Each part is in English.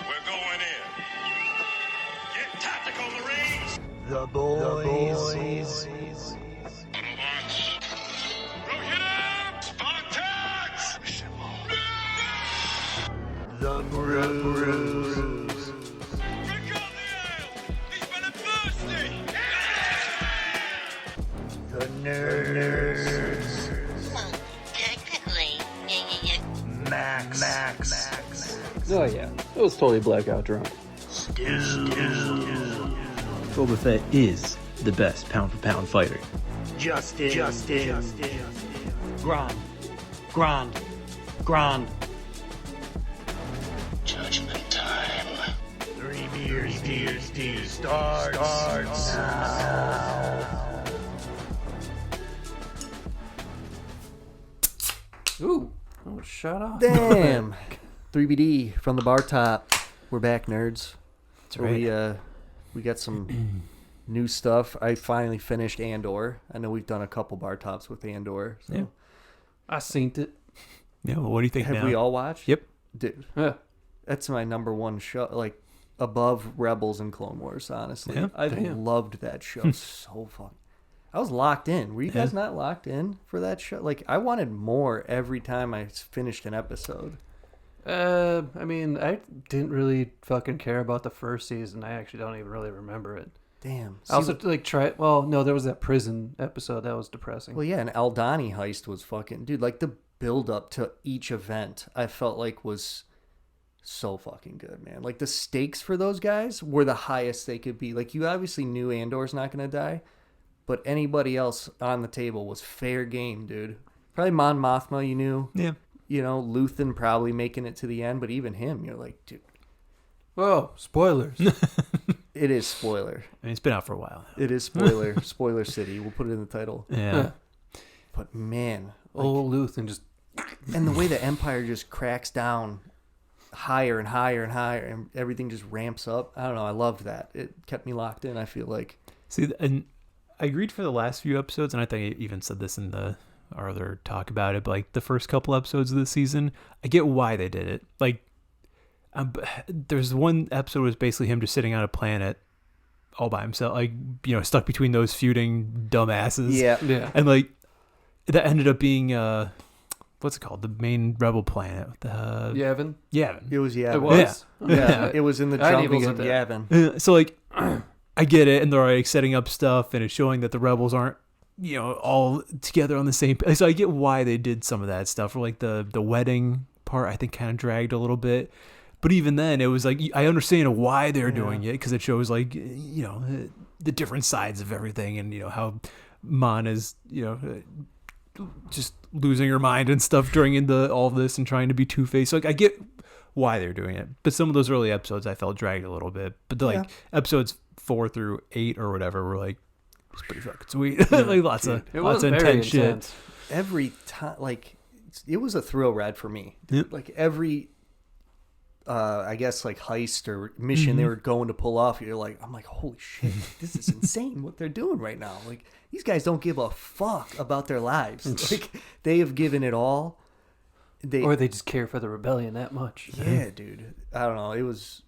We're going in. Get tactical, Marines! The boys. Autobots. Go hit him! Spartans! The brews. Drink up the ale! He's been thirsty! The nerds. Well, technically, Max. Oh yeah, it was totally blackout drunk. Boba Fett is the best pound for pound fighter. Justin. Grand. Judgment time. 3 beers starts now. Ooh, oh, shut up. Damn. 3BD from the Bartop. We're back, nerds. That's right. We got some new stuff. I finally finished Andor. I know we've done a couple Bartops with Andor. So. Yeah. I seen it. Yeah, well, what do you think Have now? we all watched? Yep. Dude, Yeah. that's my number one show. Like, above Rebels and Clone Wars, honestly. Yeah, I damn. loved that show so fun. I was locked in. Were you guys not locked in for that show? Like, I wanted more every time I finished an episode. I mean, I didn't really fucking care about the first season. I actually don't even really remember it. Damn. I also well, no, there was that prison episode that was depressing. Well, yeah, an Aldani heist was fucking... Dude, like, the build-up to each event, I felt like was so fucking good, man. Like, the stakes for those guys were the highest they could be. Like, you obviously knew Andor's not going to die, but anybody else on the table was fair game, dude. Probably Mon Mothma, you knew. Yeah. You know, Luthen probably making it to the end, but even him, you're like, dude, Whoa, spoilers. it is spoiler. I mean, it's been out for a while now. It is spoiler. Spoiler City. We'll put it in the title. Yeah. But man, like, Old Luthen just... and the way the Empire just cracks down higher and higher and higher, and everything just ramps up. I don't know. I loved that. It kept me locked in, I feel like. See, and I agreed for the last few episodes, and I think I even said this in our other talk about it, but like the first couple episodes of the season, I get why they did it. Like, there's one episode was basically him just sitting on a planet all by himself, like, you know, stuck between those feuding dumbasses. Yeah. And like, that ended up being, what's it called? The main rebel planet. Yavin? Yavin. It was Yavin. It was? Yeah. It was in the I didn't even jungles of get Yavin. So like, I get it, and they're like setting up stuff, and it's showing that the rebels aren't, you know, all together on the same. So I get why they did some of that stuff. Or like the wedding part, I think kind of dragged a little bit. But even then, it was like, I understand why they're doing it, because it shows like, you know, the different sides of everything, and you know how Mon is, you know, just losing her mind and stuff during all this and trying to be Two-Faced. So like, I get why they're doing it, but some of those early episodes I felt dragged a little bit. But like episodes 4 through 8 or whatever were like, it's pretty fucking sweet. Like lots of intense shit. Every time, like, it was a thrill ride for me. Yep. Like every, I guess like heist or mission they were going to pull off, I'm like, holy shit, this is insane what they're doing right now. Like, these guys don't give a fuck about their lives. Like, they have given it all. Or they just care for the rebellion that much. Yeah, dude. I don't know. It was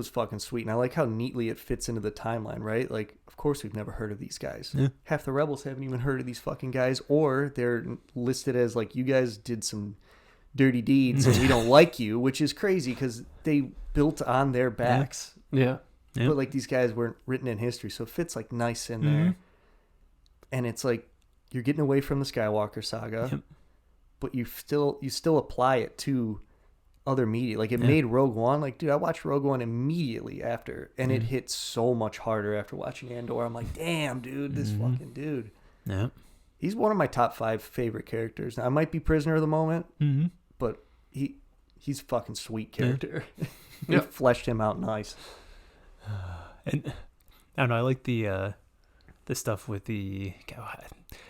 fucking sweet. And I like how neatly it fits into the timeline, right? Like, of course we've never heard of these guys. Yeah. Half the rebels haven't even heard of these fucking guys, or they're listed as like, you guys did some dirty deeds and we don't like you, which is crazy because they built on their backs. Yeah. Yeah. But like, these guys weren't written in history, so it fits like nice in there. And it's like, you're getting away from the Skywalker saga. Yep. But you still apply it to other media. Like, it made Rogue One. Like, dude, I watched Rogue One immediately after, and it hit so much harder after watching Andor. I'm like, damn, dude, this fucking dude. Yeah. He's one of my top 5 favorite characters. Now, I might be prisoner of the moment, but he's a fucking sweet character. They fleshed him out nice. And I don't know. I like the stuff with the. God,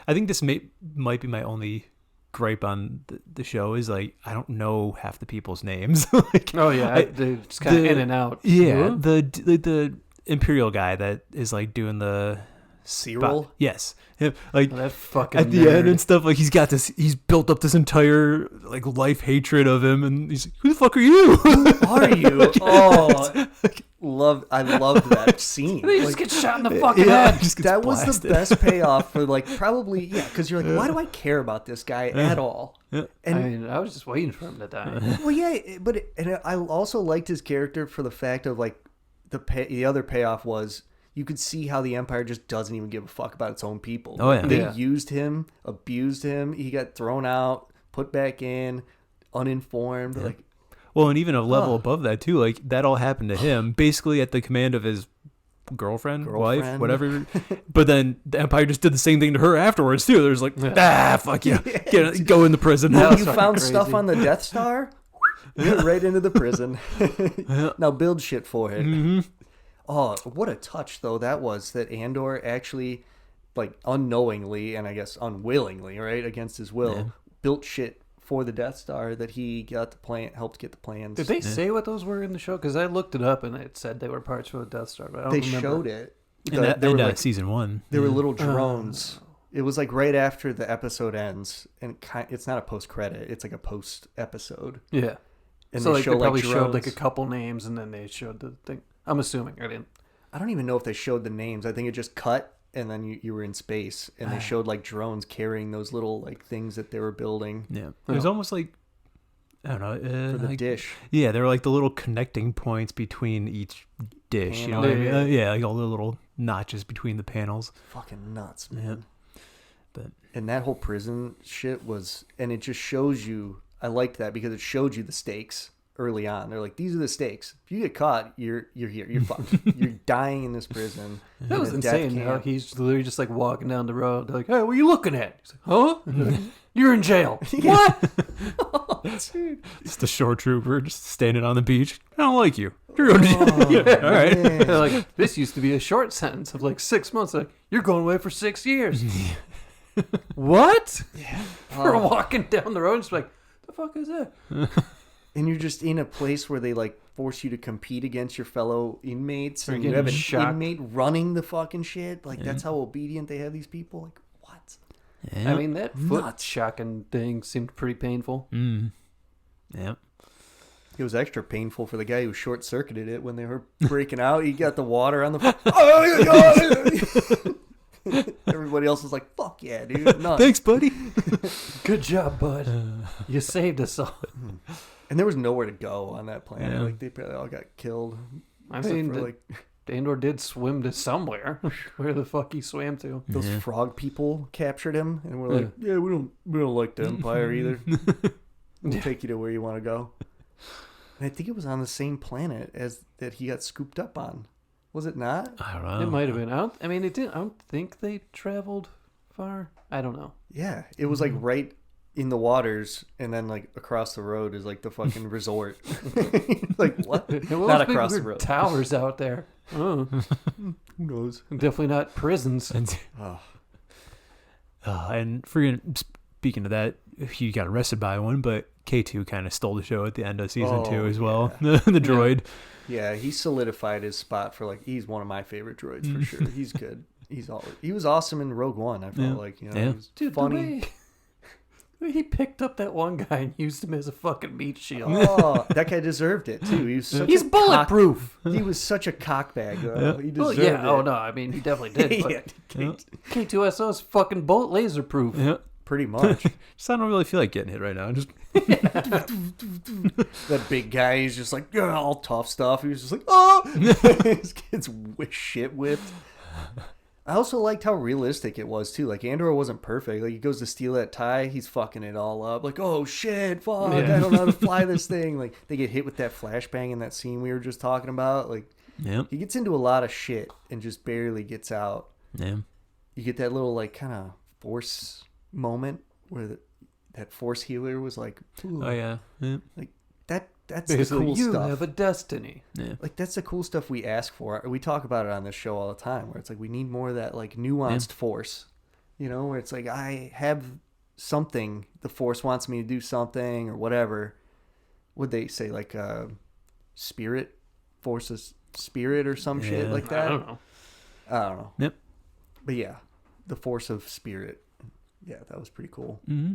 I think this might be my only gripe on the show is like, I don't know half the people's names. Like, they're just kind of in and out. Yeah, the Imperial guy that is like doing the Cyril? Yes. Like That fucking at the end nerd. and stuff, like he's built up this entire like life hatred of him, and he's like, who the fuck are you? Are you? Oh, I loved that scene. They just Like, get shot in the fucking Yeah, head. just gets that was the blasted. best payoff for like probably because you're like, why do I care about this guy at all? Yeah. And I mean, I was just waiting for him to die. well, yeah, and I also liked his character for the fact of like the other payoff was you could see how the Empire just doesn't even give a fuck about its own people. Oh, yeah. They Yeah. used him, abused him. He got thrown out, put back in, uninformed. Like, Well, and even a level above that too, like that all happened to him basically at the command of his girlfriend, wife, Girlfriend. whatever. But then the Empire just did the same thing to her afterwards too. There's like, fuck you, go in the prison. That was you fucking found crazy. stuff on the Death Star, get right into the prison. Now build shit for it. Mm-hmm. Oh, what a touch though that was, that Andor actually, like unknowingly and I guess unwillingly, right, against his will, built shit for the Death Star that he got the plan, helped get the plans. Did they say what those were in the show? Because I looked it up and it said they were parts for the Death Star, but I don't They remember. showed it. In that, They were like, season 1. there were little drones. It was like right after the episode ends, and it's not a post credit; it's like a post episode. Yeah. And So they like show they probably like showed like a drones. couple names and then they showed the thing. I'm assuming I didn't. I don't even know if they showed the names. I think it just cut, and then you were in space, and they showed like drones carrying those little like things that they were building Yeah, it was almost like, I don't know, for the like, dish. Yeah, they're like the little connecting points between each dish. You know Panel. what I mean? Yeah. Yeah, like all the little notches between the panels. Fucking nuts, man. But And that whole prison shit was, and it just shows you. I liked that because it showed you the stakes early on. They're like, these are the stakes. If you get caught, you're here. You're fucked. You're dying in this prison. That was in a death insane. How camp. he's literally just like walking down the road. They're like, "Hey, what are you looking at?" He's like, "Huh? You're in jail." What? it's the shore trooper just standing on the beach. I don't like you. You're going to yeah, all right. They're like, "This used to be a short sentence of like 6 months." Like, "You're going away for 6 years." What? Yeah. For walking down the road, just like, the fuck is that? And you're just in a place where they like force you to compete against your fellow inmates, Or and you getting have an shot. inmate running the fucking shit. Like that's how obedient they have these people. Like what? Yeah. I mean, that foot Nuts. shocking thing seemed pretty painful. Yeah. It was extra painful for the guy who short circuited it when they were breaking out. He got the water on the. Everybody else was like, "Fuck yeah, dude!" Nuts. Thanks, buddy. Good job, bud. You saved us all. And there was nowhere to go on that planet. Yeah. Like they probably all got killed. I Except mean, for, like Andor did swim to somewhere. Where the fuck he swam to? those frog people captured him, and we're like, "Yeah, we don't like the Empire either. We'll take you to where you want to go." And I think it was on the same planet as that he got scooped up on. Was it not? I don't know. It might have been. I mean, it didn't. I don't think they traveled far. I don't know. Yeah, it was like right in the waters, and then like across the road is like the fucking resort. Like what? Well, Not those big across the weird road. towers out there. Oh, Who knows? definitely not prisons. Oh. And speaking of that, he got arrested by one, but K2 kind of stole the show at the end of season 2 as well. The droid. Yeah, he solidified his spot for like he's one of my favorite droids for sure. He's good. He was awesome in Rogue One. I felt like he was Dude, funny. the way he picked up that one guy and used him as a fucking meat shield. Oh, that guy deserved it too. He was such He's a bulletproof. He was such a cockbag. Though. He Well, deserved yeah. it. Oh no. I mean, he definitely did. But Yeah, K2SO is fucking bullet laser proof. Yeah. pretty much. Just I don't really feel like getting hit right now. Just That big guy, he's just like, yeah, all tough stuff. He was just like, oh, his kid's shit whipped. I also liked how realistic it was too. Like Andor wasn't perfect. Like he goes to steal that tie, he's fucking it all up. Like, oh shit, fuck, I don't know how to fly this thing. Like they get hit with that flashbang in that scene we were just talking about. Like he gets into a lot of shit and just barely gets out. Yeah. You get that little like kind of force moment where that force healer was like, ooh, Oh yeah. Yeah. like that's Basically, the cool you stuff. have a destiny. Like that's the cool stuff we ask for. We talk about it on this show all the time, where it's like we need more of that like nuanced force, you know, where it's like I have something, the force wants me to do something or whatever. Would they say like spirit, forces spirit or some shit Yeah. like that? I don't know. I don't know. Yep. But yeah, the force of spirit. Yeah, that was pretty cool. Mm-hmm.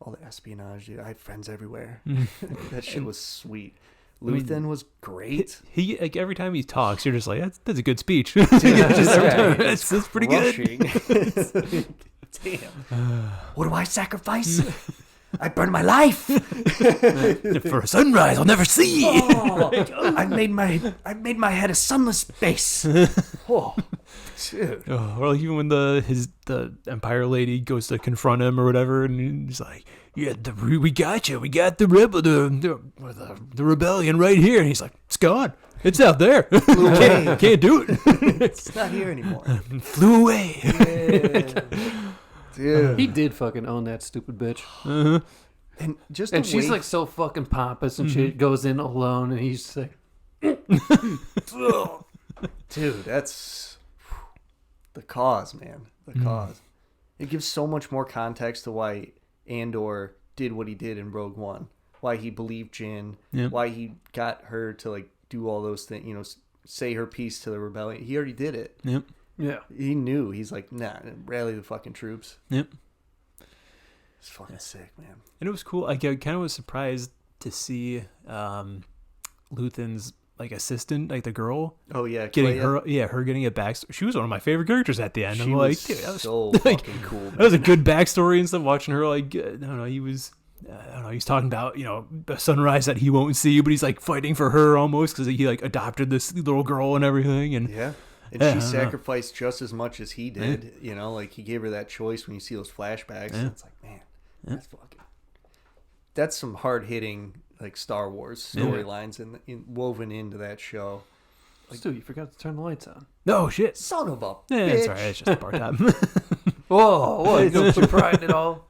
All the espionage, dude. I had friends everywhere. Mm-hmm. That shit was sweet. Luthen was great. He like every time he talks, you're just like, that's a good speech. That's pretty good. good. Damn. What do I sacrifice? I burn my life For a sunrise I'll never see. I made my head a sunless base. Oh, dude. Oh, or like even when the Empire lady goes to confront him or whatever, and he's like, "Yeah, we got you. We got the rebellion right here." And he's like, "It's gone. It's out there. can't do it. It's not here anymore. Flew away." Dude. He did fucking own that stupid bitch. Uh-huh. And just And the she's way- like so fucking pompous and shit. Goes in alone and he's just like, dude, that's the cause, man. The cause. It gives so much more context to why Andor did what he did in Rogue One. Why he believed Jyn. Yep. Why he got her to like do all those things. You know, say her piece to the rebellion. He already did it. Yep. yeah. He knew. He's like, nah, rally the fucking troops. Yep. It's fucking sick, man. And it was cool. I kind of was surprised to see Luthen's like assistant, like the girl, Oh yeah, getting Clea. her getting a backstory. She was one of my favorite characters at the end. She I'm was like, dude, that was so like, fucking cool. that was a good backstory and stuff. Watching her, like, I don't know, he was, I don't know, he's talking about, you know, a sunrise that he won't see, but he's like fighting for her almost because he like adopted this little girl and everything. And Yeah. And Yeah, I she don't know. sacrificed just as much as he did. You know, like he gave her that choice when you see those flashbacks. Yeah. And it's like, man, that's some hard hitting like Star Wars storylines woven into that show. Stu, you forgot to turn the lights on. oh shit, Son of a yeah, bitch. it's alright. It's just a Bartop. Whoa, what? Don't you pride at all?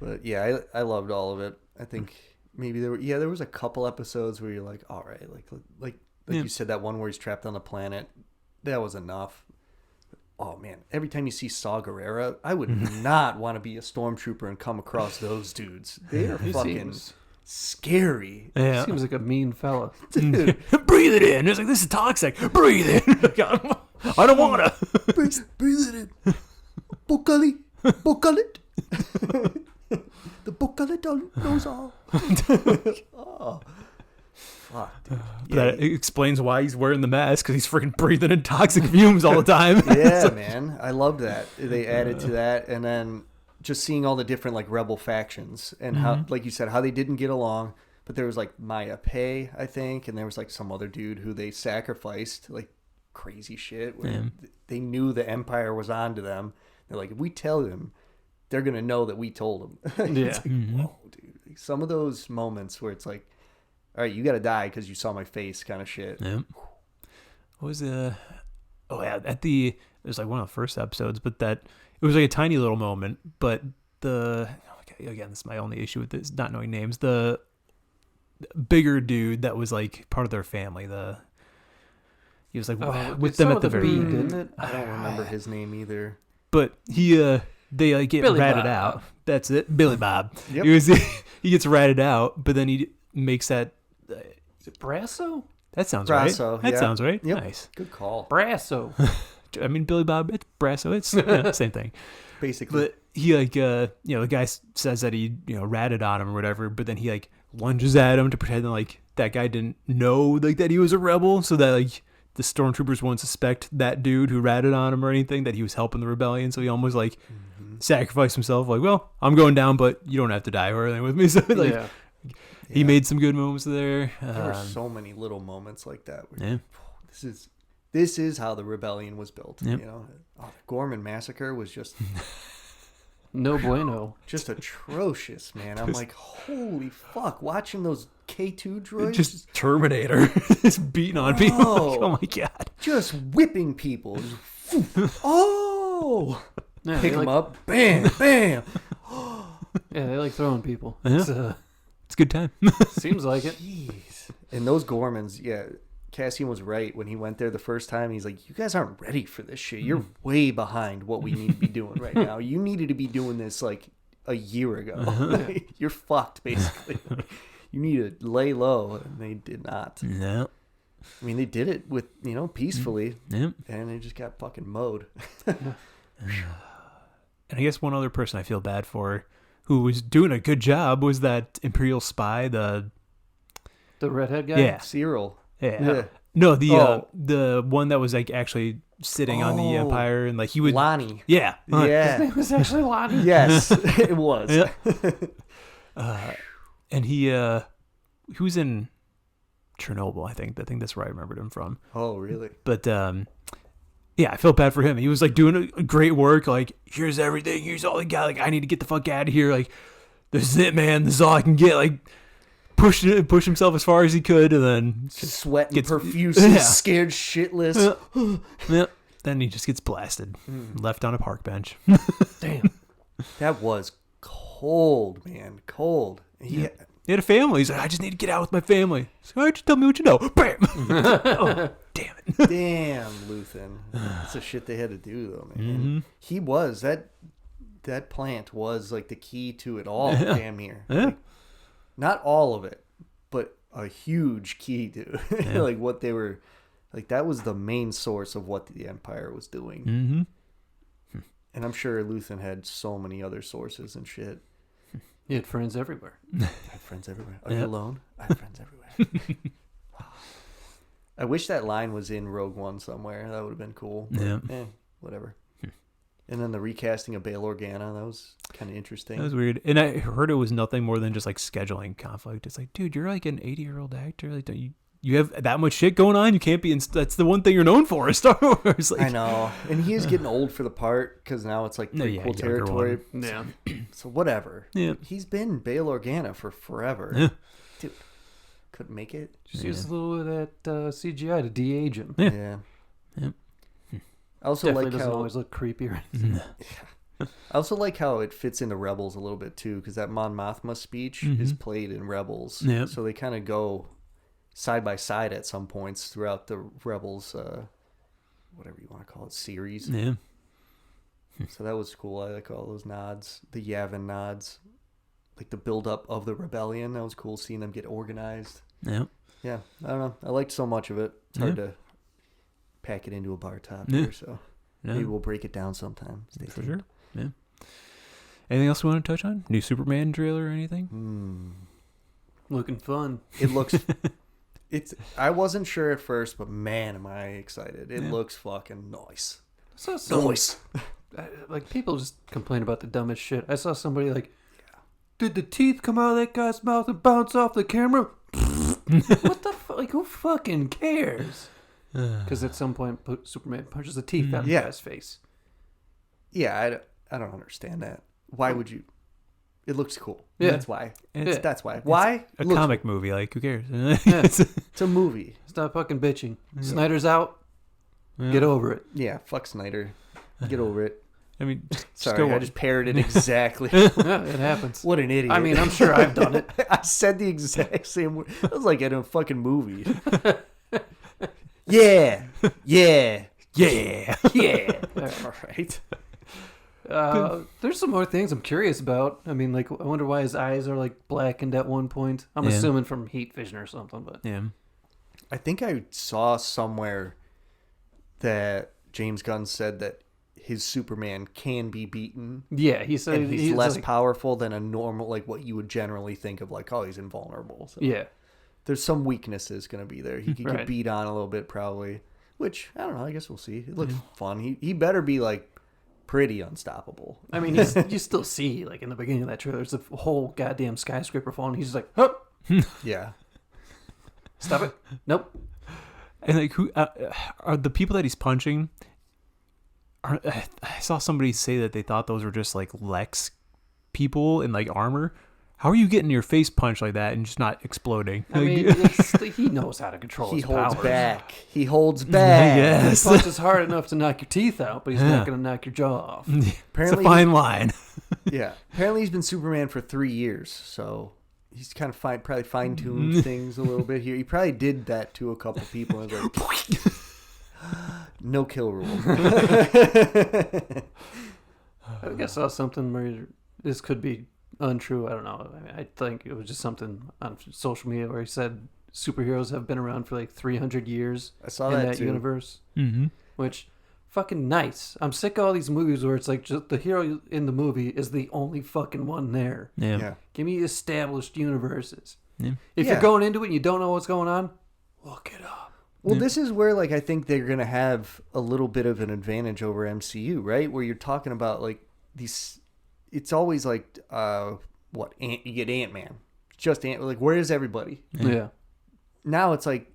But yeah, I loved all of it. I think maybe there was a couple episodes where you're like, all right, like Yeah. you said, that one where he's trapped on the planet, that was enough. Oh man, every time you see Saw Gerrera, I would not want to be a stormtrooper and come across those dudes. They are He fucking seems Yeah. scary. seems like a mean fella. Dude, Breathe it in. It's like, this is toxic. Breathe it. I don't want to. breathe it in. Bocali. The Bocali knows all. Oh. Fuck, dude. That explains why he's wearing the mask, because he's freaking breathing in toxic fumes all the time. Yeah, man. I love that. They added to that. And then just seeing all the different like rebel factions and how, like you said, how they didn't get along. But there was like Maya Pei, I think, and there was like some other dude who they sacrificed, like crazy shit. Where they knew the Empire was onto them. They're like, if we tell them, they're gonna know that we told them. Yeah. It's like, whoa, dude. Some of those moments where it's like, all right, you got to die because you saw my face kind of shit. Yeah. What was the? Oh yeah, it was like one of the first episodes, but it was like a tiny little moment. But again, this is my only issue with this, not knowing names. The bigger dude that was like part of their family. He was like with them at the very end. didn't it? I don't remember his name either. But they like get Billy ratted Bob. out. That's it, Billy Bob. Yep. He gets ratted out, but then he makes that. Is it Brasso? That sounds Brasso, right. That yeah. sounds right. Yep. Nice. Good call. Brasso. I mean, Billy Bob, it's Brasso. It's same thing. Basically. But he like the guy says that he ratted on him or whatever, but then he like lunges at him to pretend that like that guy didn't know like that he was a rebel, so that like the stormtroopers won't suspect that dude who ratted on him or anything, that he was helping the rebellion. So he almost like sacrificed himself, like, well, I'm going down, but you don't have to die or anything with me. So like Yeah. he made some good moments there. There were so many little moments like that. Where Yeah. This is how the rebellion was built. Yep. You know, the Gorman massacre was just No bueno. just atrocious, man. I'm like, holy fuck! Watching those K2 droids Just Terminator, just beating on people. Oh. Oh my god! just whipping people. Just, oh, Yeah, pick they them like, up, bam, bam. Yeah, they like throwing people. Yeah. It's, It's a good time. seems like it. Jeez. And those Gormans, yeah, Cassian was right when he went there the first time. He's like, you guys aren't ready for this shit. You're way behind what we need to be doing right now. You needed to be doing this like a year ago. You're fucked, basically. You need to lay low, and they did not. No. I mean, they did it with, peacefully, Yeah. and they just got fucking mowed. And I guess one other person I feel bad for who was doing a good job was that Imperial spy, the redhead guy. yeah. Cyril. Yeah. No, Oh. the one that was like actually sitting on the Empire and like he would Lonnie. Yeah. Yeah. It was actually Lonnie. Yes, it was. Yeah. And he was in Chernobyl, I think. I think that's where I remembered him from. Oh, really? But yeah, I felt bad for him. He was like doing a great work. Like, here's everything. Here's all he got. Like, I need to get the fuck out of here. Like, this is it, man. This is all I can get. Like, push himself as far as he could, and then Sweating gets- profusely, Yeah. scared shitless. yeah, then he just gets blasted, left on a park bench. Damn. That was cold, man. Cold. He had a family. He's like, I just need to get out with my family. He's like, all right, just tell me what you know. Bam. Oh, damn it. Damn, Luthen. That's the shit they had to do, though, man. He was that plant was like the key to it all. Damn near. Yeah. Like, not all of it, but a huge key to like what they were. Like that was the main source of what the Empire was doing. Mm-hmm. And I'm sure Luthen had so many other sources and shit. You had friends everywhere. I have friends everywhere. Are you alone? I have friends everywhere. I wish that line was in Rogue One somewhere. That would have been cool. But, Yeah. Whatever. And then the recasting of Bail Organa, that was kind of interesting. That was weird. And I heard it was nothing more than just like scheduling conflict. It's like, dude, you're like an 80-year-old actor. Like, don't you have that much shit going on? You can't be that's the one thing you're known for is Star Wars. Like, I know. And he is getting old for the part because now it's like prequel younger territory. one. Yeah. So whatever. Yeah. He's been Bail Organa for forever. Yeah. Dude, couldn't make it. Just use a little of that CGI to de-age him. Yeah. Yeah. Yep. I also Definitely like doesn't how always look creepy. I also like how it fits into Rebels a little bit too, because that Mon Mothma speech is played in Rebels. Yep. So they kind of go side by side at some points throughout the Rebels, whatever you want to call it, series. Yeah. So that was cool. I like all those nods, the Yavin nods, like the build up of the rebellion. That was cool seeing them get organized. Yeah. Yeah, I don't know. I liked so much of it. It's hard to pack it into a bar top here, so maybe we'll break it down sometime. Stay For tuned. sure. Yeah. Anything else we want to touch on? New Superman trailer or anything? Looking fun. It looks. I wasn't sure at first, but man, am I excited! It looks fucking nice. I saw some, Nice. like people just complain about the dumbest shit. I saw somebody like, did the teeth come out of that guy's mouth and bounce off the camera? What the fuck? Like, who fucking cares? Because at some point, Superman punches the teeth out of the guy's face. Yeah, I don't understand that. Why would you? It looks cool. Yeah. That's why. It's- That's why. Why? A It looks comic movie, like who cares? It's a movie. Stop fucking bitching. Snyder's out. Get over it. Yeah, fuck Snyder. Get over it. I mean, just Sorry, go I on. just parroted exactly. Yeah, it happens. What an idiot. I mean, I'm sure I've done it. I said the exact same word. I was like in a fucking movie. Yeah. Yeah. Yeah. Yeah. All right. There's some more things I'm curious about. I mean, like, I wonder why his eyes are like blackened at one point. I'm Yeah. assuming from heat vision or something, but Yeah. I think I saw somewhere that James Gunn said that his Superman can be beaten. yeah, he said And he's less like, powerful than a normal, like what you would generally think of, like, oh, he's invulnerable. So yeah. there's some weaknesses going to be there. He could Right. get beat on a little bit, probably. Which, I don't know, I guess we'll see. It looks fun. He better be, like, pretty unstoppable. I mean, you still see, like, in the beginning of that trailer, there's a whole goddamn skyscraper falling. He's just like, hup, Yeah. stop it. Nope. And like, who are the people that he's punching? I saw somebody say that they thought those were just like Lex people in like armor. How are you getting your face punched like that and just not exploding? I mean, he knows how to control He his holds powers. back. He holds back. Yes. He punches hard enough to knock your teeth out, but he's not going to knock your jaw off. It's a Apparently, fine line. yeah. Apparently, he's been Superman for 3 years, so he's kind of probably fine-tuned things a little bit here. He probably did that to a couple people. And was like, no kill rule. I think I saw something where this could be untrue. I don't know. I mean, I think it was just something on social media where he said superheroes have been around for like 300 years I saw in that that too. universe. Mm-hmm. Which, fucking nice. I'm sick of all these movies where it's like just the hero in the movie is the only fucking one there. Yeah. Yeah. Give me established universes. Yeah. If Yeah. you're going into it and you don't know what's going on, look it up. Well, this is where like I think they're gonna have a little bit of an advantage over MCU, right? Where you're talking about like these. It's always like you get Ant-Man, just Ant. Like where is everybody? Yeah. Now it's like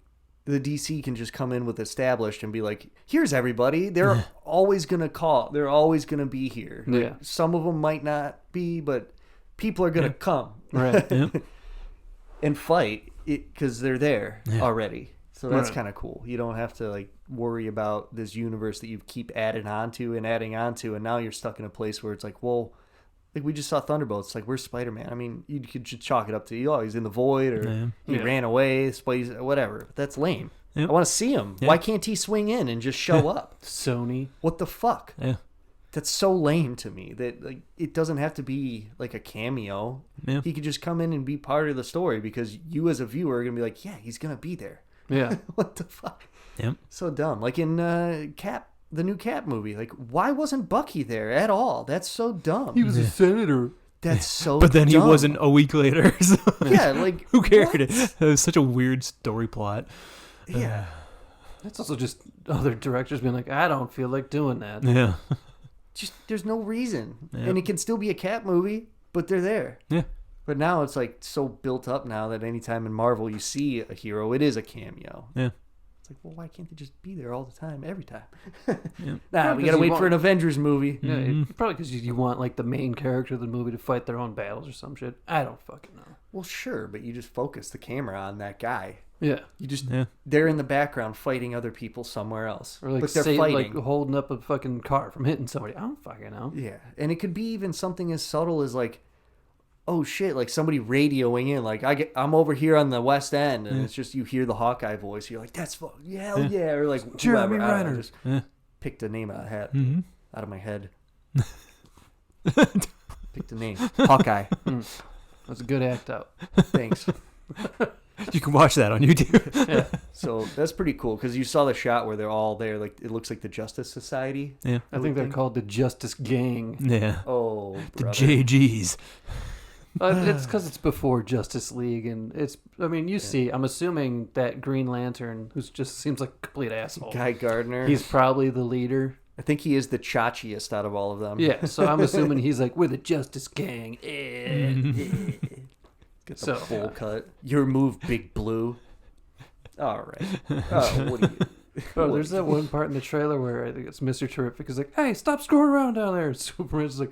the DC can just come in with established and be like, here's everybody. They're always gonna call. They're always gonna be here. Like, Yeah. some of them might not be, but people are gonna come Right. Yep. and fight it because they're there already. So that's Right. kind of cool. You don't have to like worry about this universe that you keep adding onto, and now you're stuck in a place where it's like, well, like we just saw Thunderbolts. Like where's Spider-Man? I mean, you could just chalk it up to he's in the void or he Yeah. ran away, Spidey's whatever. But that's lame. Yep. I want to see him. Yeah. Why can't he swing in and just show up? Sony. What the fuck? Yeah. That's so lame to me. That like it doesn't have to be like a cameo. Yeah. He could just come in and be part of the story because you as a viewer are gonna be like, yeah, he's gonna be there. Yeah. What the fuck? Yep. So dumb. Like in the new Cap movie. Like, why wasn't Bucky there at all? That's so dumb. He was a senator. That's so. But then he dumb. wasn't a week later. So Yeah, like who cared? what? It was such a weird story plot. Yeah, That's also just other directors being like, I don't feel like doing that. Yeah. just there's no reason, Yeah. and it can still be a Cap movie, but they're there. Yeah. But now it's like so built up now that anytime in Marvel you see a hero, it is a cameo. Yeah. It's like, well, why can't they just be there all the time, every time? Yeah. Nah, we 'cause gotta you wait want- for an Avengers movie. Yeah, probably because you want like the main character of the movie to fight their own battles or some shit. I don't fucking know. Well, sure, but you just focus the camera on that guy. Yeah. You just Yeah. they're in the background fighting other people somewhere else, Or like but they're say fighting. like holding up a fucking car from hitting somebody. I don't fucking know. Yeah, and it could be even something as subtle as like, oh shit, like somebody radioing in, like I'm over here on the West End, and it's just you hear the Hawkeye voice. You're like, that's hell yeah, or like Jeremy whoever. I don't know, Renner. just Yeah. picked a name out of hat, Mhm. out of my head. Picked a name, Hawkeye. That's a good act out. Thanks. You can watch that on YouTube. So that's pretty cool because you saw the shot where they're all there. Like it looks like the Justice Society. Yeah. I think they're called the Justice Gang. Yeah. Oh, The brother. JGs. It's because it's before Justice League, and it's. I mean, you see. I'm assuming that Green Lantern, who's just seems like a complete asshole. Guy Gardner. He's probably the leader. I think he is the chachiest out of all of them. Yeah, so I'm assuming he's like, we're the Justice Gang. Get the So, full cut. Your move, Big Blue. All right. Oh, what do you? Oh, there's that one part in the trailer where I think it's Mr. Terrific is like, hey, stop screwing around down there. And Superman's like,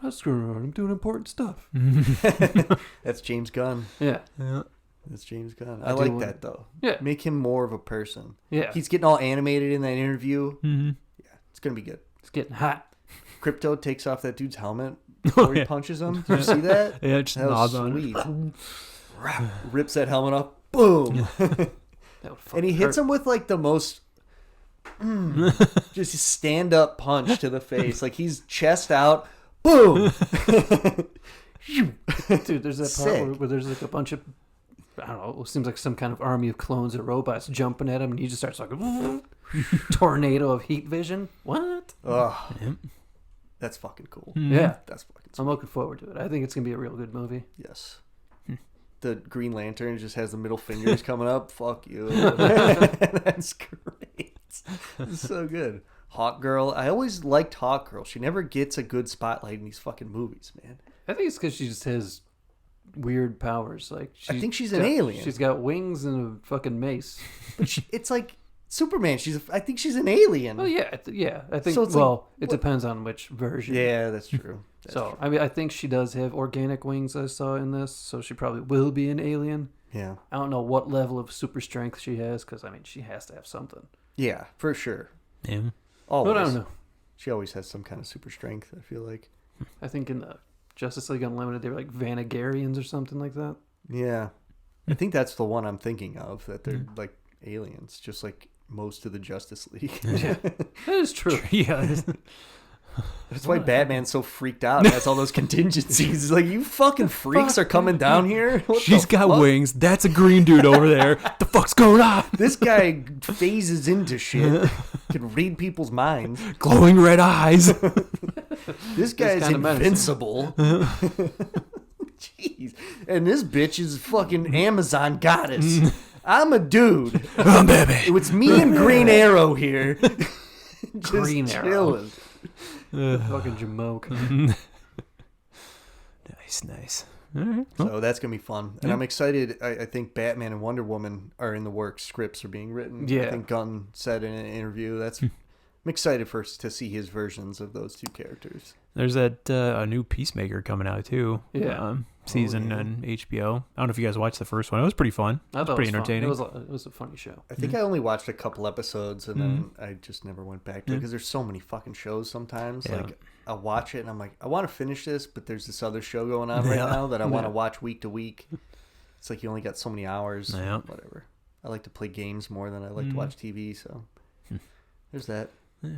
I'm not screwing around. I'm doing important stuff. That's James Gunn. Yeah. Yeah. That's James Gunn. I I do like want- that though. Yeah. Make him more of a person. Yeah. He's getting all animated in that interview. Mm-hmm. Yeah, it's gonna be good. It's getting hot. Crypto takes off that dude's helmet before he yeah. punches him. Did you see that? Yeah, just That was nods on it. sweet. Rips that helmet off. Boom. That would And he fucking hits hurt. him with like the most just stand up punch to the face. Like he's chest out. Boom. Dude, there's that part Sick. where there's like a bunch of, I don't know, it seems like some kind of army of clones or robots jumping at him, and he just starts like, tornado of heat vision. What? Ugh. Yep. That's fucking cool. Yeah. That's fucking I'm looking forward to it. I think it's going to be a real good movie. Yes. The Green Lantern just has the middle fingers coming up. Fuck you. That's great. It's so good. Hawk Girl. I always liked Hawk Girl. She never gets a good spotlight in these fucking movies, man. I think it's because she just has weird powers. Like I think she's an alien. She's got wings and a fucking mace. But it's like Superman. I think she's an alien. Oh yeah, yeah. I think. So it's Well, like, it depends on which version. Yeah, that's true. That's So true. I mean, I think she does have organic wings. I saw in this, so she probably will be an alien. Yeah. I don't know what level of super strength she has, because I mean, she has to have something. Yeah, for sure. Yeah. Always. But I don't know. She always has some kind of super strength, I feel like. I think in the Justice League Unlimited, they were like Vanagarians or something like that. Yeah. I think that's the one I'm thinking of, that they're like aliens, just like most of the Justice League. Yeah, that is true. Yeah. That's why Batman's so freaked out. That's all those contingencies. He's like, you fucking freaks are coming down here? What She's the got fuck? wings. That's a green dude over there. The fuck's going on? This guy phases into shit. Can read people's minds. Glowing red eyes. This guy's kind of medicine. invincible. Jeez. And this bitch is fucking Amazon goddess. I'm a dude. Oh, baby. It's me and Green Arrow here. Just Green Arrow. chilling. Fucking Jamoke. Nice. All right. So that's going to be fun. And I'm excited. I think Batman and Wonder Woman are in the works. Scripts are being written. Yeah. I think Gunn said in an interview. I'm excited to see his versions of those two characters. There's that a new Peacemaker coming out too. Yeah. Season on HBO. I don't know if you guys watched the first one. It was pretty fun. I thought Pretty it was fun. entertaining. It was a funny show. I think I only watched a couple episodes and then I just never went back to it because there's so many fucking shows sometimes. Yeah. Like I'll watch it and I'm like, I want to finish this, but there's this other show going on right now that I want to watch week to week. It's like you only got so many hours. Yeah. Whatever. I like to play games more than I like to watch TV, so there's that. All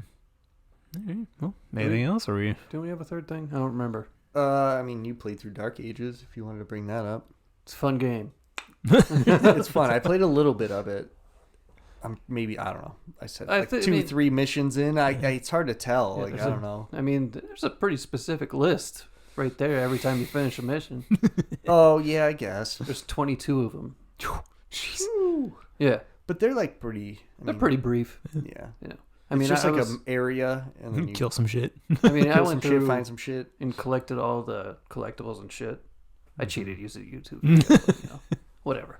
right. Well, anything else? Or we? Do we have a third thing? I don't remember. I mean, you played through Dark Ages if you wanted to bring that up. It's a fun game. It's fun. I played a little bit of it. I don't know. I said I like thi- I 2, mean- 3 missions in. It's hard to tell. Yeah, Like there's I don't know. I mean, there's a pretty specific list right there every time you finish a mission. Oh yeah, I guess. There's 22 of them. Jeez. Yeah, But they're like pretty. they're pretty brief. Yeah. You know, I mean, just I like was, an area, and then you Kill some shit. I mean, I kill some went shit, through find some shit. and collected all the collectibles and shit. I cheated using YouTube. Video, but, whatever.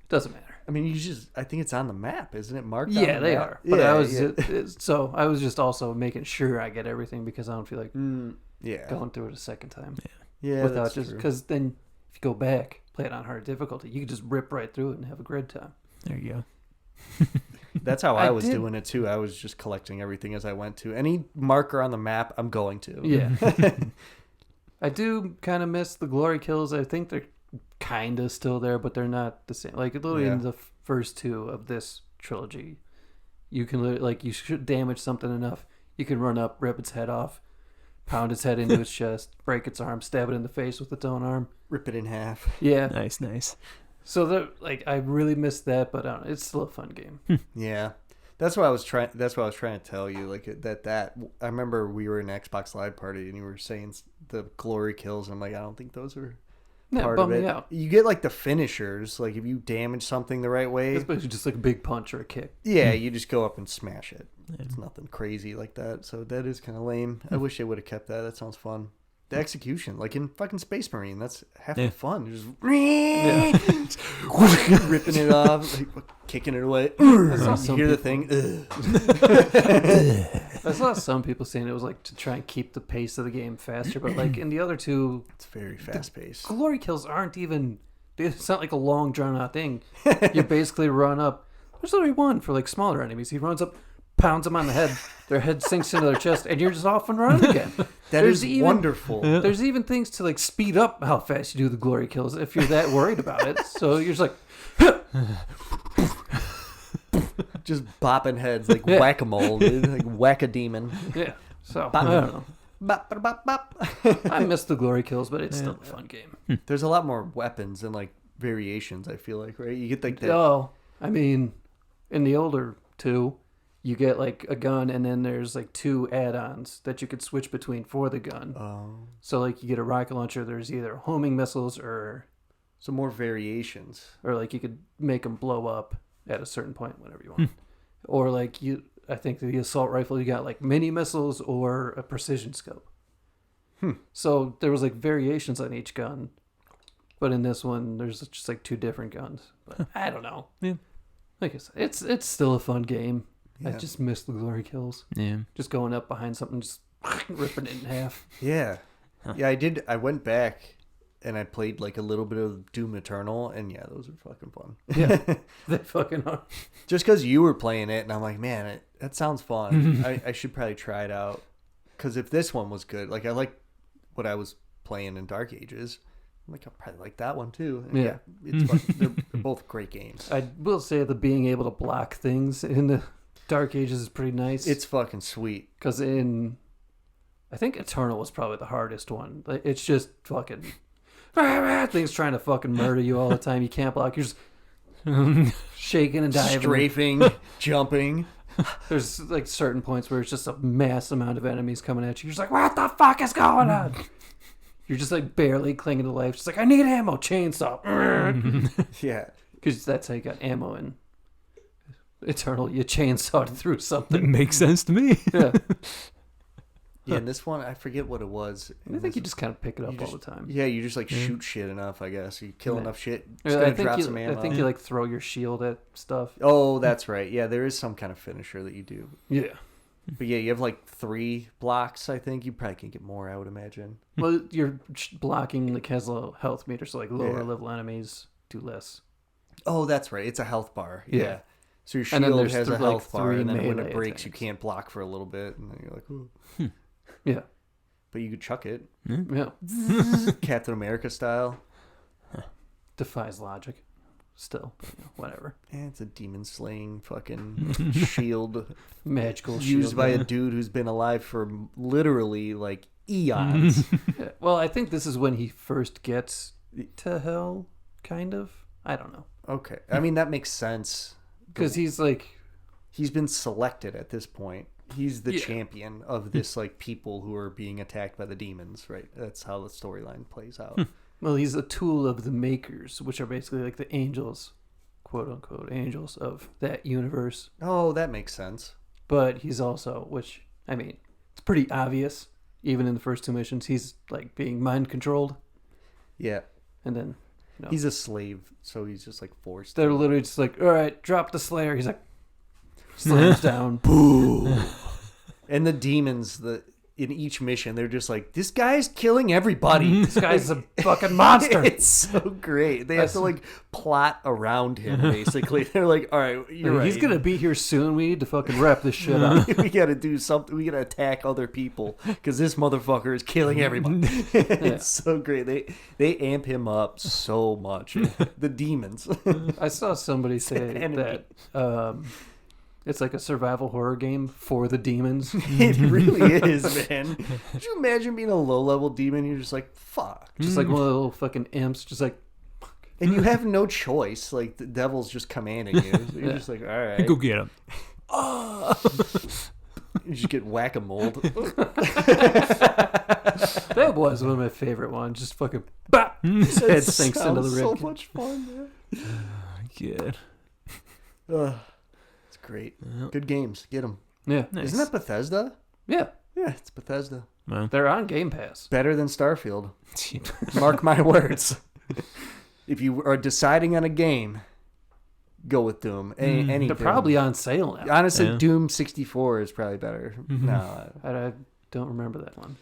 Doesn't matter. I mean, I think it's on the map, isn't it? Marked. on Yeah, the they map? are. But yeah, I was yeah. so I was just also making sure I get everything because I don't feel like Yeah. going through it a second time Yeah. without that's just true. because then if you go back, play it on hard difficulty, you can just rip right through it and have a great time. There you go. That's how I I was did- doing it too. I was just collecting everything as I went to. Any marker on the map, I'm going to. Yeah. I do kind of miss the glory kills. I think they're kind of still there, but they're not the same. Like literally in Yeah. the first two of this trilogy, you can you should damage something enough, you can run up, rip its head off, pound its head into its chest, break its arm, stab it in the face with its own arm. Rip it in half. Yeah. Nice. So I really missed that, but it's still a fun game. Yeah. That's what I was trying. That's what I was trying to tell you. Like that. I remember we were in an Xbox Live party and you were saying the glory kills. And I'm like, I don't think those are Yeah, part of bummed it. me out. You get like the finishers. Like if you damage something the right way, It's basically just like a big punch or a kick. yeah, you just go up and smash it. It's nothing crazy like that. So that is kind of lame. I wish they would have kept that. That sounds fun. The execution, like in fucking Space Marine, that's half the fun. You're just ripping it off, like, kicking it away. You some hear the thing. I saw some people saying it was like to try and keep the pace of the game faster, but like in the other two, It's very fast paced. glory kills aren't even. It's not like a long drawn out thing. You basically run up. There's only one for like smaller enemies. He runs up, pounds them on the head. Their head sinks into their chest, and you're just off and running again. That is wonderful. There's even things to like speed up how fast you do the glory kills if you're that worried about it. So you're just like, Just bopping heads like whack-a-mole, dude. Like whack-a-demon. yeah. So I don't know. Bop, bop, bop, bop. I miss the glory kills, but it's still a fun game. There's a lot more weapons and like variations, I feel like, right? You get like that. Oh, I mean, in the older two, you get like a gun, and then there's like 2 add-ons that you could switch between for the gun. Oh. So like you get a rocket launcher. There's either homing missiles or So more variations. like you could make them blow up at a certain point, whenever you want. Or like I think the assault rifle, you got like mini missiles or a precision scope. So there was like variations on each gun, but in this one, there's just like 2 different guns. But I don't know. Yeah. Like I said, it's still a fun game. I Yeah. just miss the glory kills. Yeah. Just going up behind something, just ripping it in half. Yeah. Yeah, I did. I went back and I played like a little bit of Doom Eternal, and yeah, those are fucking fun. Yeah, they fucking are. Just because you were playing it, and I'm like, man, that sounds fun. I should probably try it out. Because if this one was good, like I like what I was playing in Dark Ages. I'm like, I'll probably like that one too. And Yeah. it's fun. They're both great games. I will say the being able to block things in the Dark Ages is pretty nice. It's fucking sweet. Because in I think Eternal was probably the hardest one. Like, it's just fucking things trying to fucking murder you all the time. You can't block. You're just shaking and diving. Strafing, jumping. There's like certain points where it's just a mass amount of enemies coming at you. You're just like, what the fuck is going on? You're just like barely clinging to life. Just like, I need ammo, chainsaw. Yeah. Because that's how you got ammo in Eternal. You chainsawed through something. Makes sense to me. Yeah. Yeah, and this one, I forget what it was. I think you just kind of pick it up all the time. Yeah, you just like shoot shit enough, I guess. You kill enough shit. It's I gonna think drop you, some ammo. I think you like throw your shield at stuff. Oh, that's right. Yeah, there is some kind of finisher that you do. Yeah. But yeah, you have like 3 blocks, I think. You probably can get more, I would imagine. Well, you're blocking like has a health meter, so like lower Yeah. level enemies do less. Oh, that's right. It's a health bar. Yeah. Yeah. So your And then shield there's has a like health bar, 3 and then when melee it breaks, you attacks. can't block for a little bit, and then you're like, ooh. Yeah. But you could chuck it, Yeah. Captain America style. Defies logic. Still, but, whatever. Yeah, it's a demon slaying fucking shield Magical used shield. by a dude who's been alive for literally like eons. Yeah. Well, I think this is when he first gets to hell, kind of. I don't know. Okay, I mean that makes sense. Because he's like, He's been selected at this point. He's the Yeah. champion of this like people who are being attacked by the demons, right? That's how the storyline plays out. well, he's a tool of the makers, which are basically like the angels, quote unquote, angels of that universe. Oh, that makes sense. But he's also, which, I mean, it's pretty obvious, even in the first 2 missions, he's like being mind controlled. Yeah. And then, you know, He's a slave, so he's just like forced. they're literally just like, all right, drop the Slayer. He's like, slams down. And the demons, in each mission, they're just like, this guy's killing everybody. This guy's a fucking monster. It's so great. They have to like plot around him, basically. They're like, all right, you're right. He's going to be here soon. We need to fucking wrap this shit up. We got to do something. We got to attack other people because this motherfucker is killing everybody. It's so great. They amp him up so much. The demons. I saw somebody say Enemy. that it's like a survival horror game for the demons. It really is, man. Could you imagine being a low-level demon? You're just like, fuck. Just like one of the little fucking imps, just like, And you have no choice. Like, the devil's just commanding you. So you're just like, all right. Go get him. You just get whack-a-mole. that was one of my favorite ones. Just fucking, bop! His head sinks into the so rib. much fun, man. Good. It's great. Good games. Get them. Yeah. Nice. Isn't that Bethesda? Yeah. Yeah, it's Bethesda. They're on Game Pass. Better than Starfield. Mark my words. If you are deciding on a game, go with Doom. Any They're Doom. probably on sale now. Honestly, Yeah. Doom 64 is probably better. No, I don't remember that one.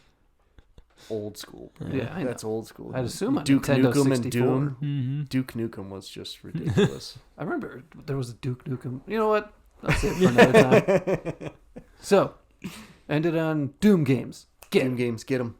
old school. Yeah, I know. That's old school. I'd assume on Duke Nintendo Nukem 64. and Doom. Mm-hmm. Duke Nukem was just ridiculous. I remember there was a Duke Nukem. You know what? I'll save it for another time. So, ended on Doom games. Get Doom games, get them.